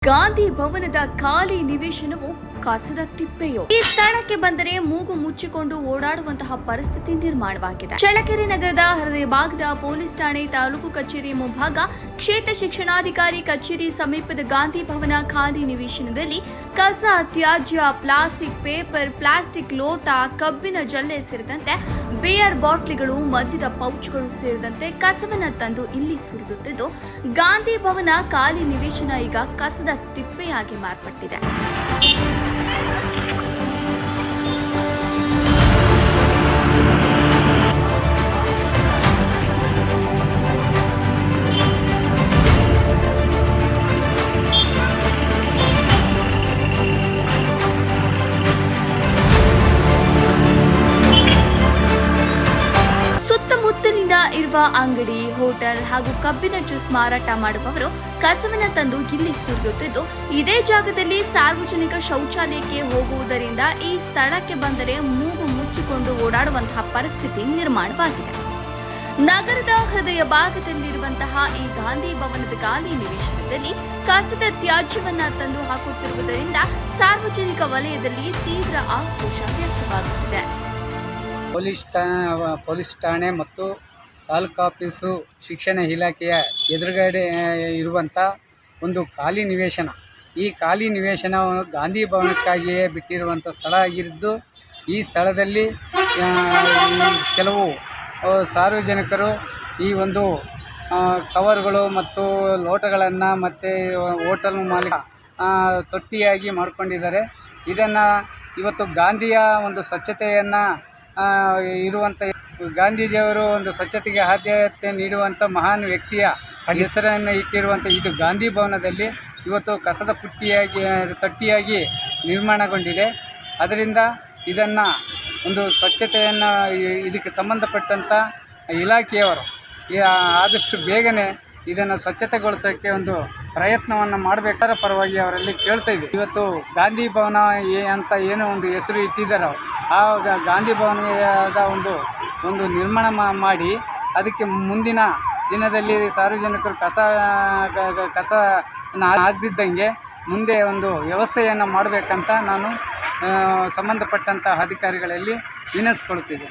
ಗಾಂಧಿ ಭವನದ ಖಾಲಿ ನಿವೇಶನವು ಕಸದ ತಿಪ್ಪೆಯೋ. ಈ ಸ್ಥಳಕ್ಕೆ ಬಂದರೆ ಮೂಗು ಮುಚ್ಚಿಕೊಂಡು ಓಡಾಡುವಂತಹ ಪರಿಸ್ಥಿತಿ ನಿರ್ಮಾಣವಾಗಿದೆ. ಚಳ್ಳಕೆರೆ ನಗರದ ಹೃದಯ ಭಾಗದ ಪೊಲೀಸ್ ಠಾಣೆ ತಾಲೂಕು ಕಚೇರಿ ಮುಂಭಾಗ ಕ್ಷೇತ್ರ ಶಿಕ್ಷಣಾಧಿಕಾರಿ ಕಚೇರಿ ಸಮೀಪದ ಗಾಂಧಿ ಭವನ ಖಾಲಿ ನಿವೇಶನದಲ್ಲಿ ಕಸ, ತ್ಯಾಜ್ಯ, ಪ್ಲಾಸ್ಟಿಕ್ ಪೇಪರ್, ಪ್ಲಾಸ್ಟಿಕ್ ಲೋಟ, ಕಬ್ಬಿನ ಜಲ್ಲೆ ಸೇರಿದಂತೆ ಬಿಯರ್ ಬಾಟ್ಲಿಗಳು, ಮದ್ಯದ ಪೌಚ್ಗಳು ಸೇರಿದಂತೆ ಕಸವನ್ನ ತಂದು ಇಲ್ಲಿ ಸುರಿಯುತ್ತಿದ್ದು, ಗಾಂಧಿ ಭವನ ಖಾಲಿ ನಿವೇಶನ ಈಗ ಕಸದ ತಿಪ್ಪೆಯಾಗಿ ಮಾರ್ಪಟ್ಟಿದೆ. ಸುತ್ತಮುತ್ತಲಿನ ಇರುವ ಅಂಗಡಿ, ಹೋಟೆಲ್ ಹಾಗೂ ಕಬ್ಬಿನ ಜ್ಯೂಸ್ ಮಾರಾಟ ಮಾಡುವವರು ಕಸವನ್ನ ತಂದು ಇಲ್ಲಿ ಸುರಿಯುತ್ತಿದ್ದು, ಇದೇ ಜಾಗದಲ್ಲಿ ಸಾರ್ವಜನಿಕ ಶೌಚಾಲಯಕ್ಕೆ ಹೋಗುವುದರಿಂದ ಈ ಸ್ಥಳಕ್ಕೆ ಬಂದರೆ ಮೂಗು ಮುಚ್ಚಿಕೊಂಡು ಓಡಾಡುವಂತಹ ಪರಿಸ್ಥಿತಿ ನಿರ್ಮಾಣವಾಗಿದೆ. ನಗರದ ಹೃದಯ ಭಾಗದಲ್ಲಿರುವಂತಹ ಈ ಗಾಂಧಿ ಭವನದ ಖಾಲಿ ನಿವೇಶನದಲ್ಲಿ ಕಸದ ತ್ಯಾಜ್ಯವನ್ನ ತಂದು ಹಾಕುತ್ತಿರುವುದರಿಂದ ಸಾರ್ವಜನಿಕ ವಲಯದಲ್ಲಿ ತೀವ್ರ ಆಕ್ರೋಶ ವ್ಯಕ್ತವಾಗುತ್ತಿದೆ. ಪೊಲೀಸ್ ಠಾಣೆ ಮತ್ತು ತಾಲೂಕು ಆಫೀಸು ಶಿಕ್ಷಣ ಇಲಾಖೆಯ ಎದುರುಗಡೆ ಇರುವಂಥ ಒಂದು ಖಾಲಿ ನಿವೇಶನ. ಈ ಖಾಲಿ ನಿವೇಶನ ಗಾಂಧಿ ಭವನಕ್ಕಾಗಿಯೇ ಬಿಟ್ಟಿರುವಂಥ ಸ್ಥಳ ಆಗಿದ್ದು, ಈ ಸ್ಥಳದಲ್ಲಿ ಕೆಲವು ಸಾರ್ವಜನಿಕರು ಈ ಒಂದು ಕವರ್ಗಳು ಮತ್ತು ಲೋಟಗಳನ್ನು ಮತ್ತು ಹೋಟೆಲ್ ಮಾಲೀಕ ತೊಟ್ಟಿಯಾಗಿ ಮಾಡಿಕೊಂಡಿದ್ದಾರೆ. ಇದನ್ನು ಇವತ್ತು ಗಾಂಧಿಯ ಒಂದು ಸ್ವಚ್ಛತೆಯನ್ನು ಇರುವಂಥ ಗಾಂಧೀಜಿಯವರು ಒಂದು ಸ್ವಚ್ಛತೆಗೆ ಆದ್ಯತೆ ನೀಡುವಂಥ ಮಹಾನ್ ವ್ಯಕ್ತಿಯ ಹೆಸರನ್ನು ಇಟ್ಟಿರುವಂಥ ಇದು ಗಾಂಧಿ ಭವನದಲ್ಲಿ ಇವತ್ತು ಕಸದ ತೊಟ್ಟಿಯಾಗಿ ನಿರ್ಮಾಣಗೊಂಡಿದೆ. ಅದರಿಂದ ಇದನ್ನು ಒಂದು ಸ್ವಚ್ಛತೆಯನ್ನು ಇದಕ್ಕೆ ಸಂಬಂಧಪಟ್ಟಂಥ ಇಲಾಖೆಯವರು ಆದಷ್ಟು ಬೇಗನೆ ಇದನ್ನು ಸ್ವಚ್ಛತೆಗೊಳಿಸೋಕ್ಕೆ ಒಂದು ಪ್ರಯತ್ನವನ್ನು ಮಾಡಬೇಕಾದ ಪರವಾಗಿ ಅವರಲ್ಲಿ ಕೇಳ್ತಾ ಇದ್ದೀವಿ. ಇವತ್ತು ಗಾಂಧಿ ಭವನ ಅಂತ ಏನೋ ಒಂದು ಹೆಸರು ಇಟ್ಟಿದ್ದಾರೆ. ಆ ಗಾಂಧಿ ಭವನದ ಒಂದು ನಿರ್ಮಾಣ ಮಾಡಿ ಅದಕ್ಕೆ ಮುಂದಿನ ದಿನದಲ್ಲಿ ಸಾರ್ವಜನಿಕರು ಕಸ ಆಗದಿದ್ದಂಗೆ ಮುಂದೆ ಒಂದು ವ್ಯವಸ್ಥೆಯನ್ನು ಮಾಡಬೇಕಂತ ನಾನು ಸಂಬಂಧಪಟ್ಟಂಥ ಅಧಿಕಾರಿಗಳಲ್ಲಿ ವಿನಂತಿಸಿಕೊಳ್ತಿದ್ದೆ.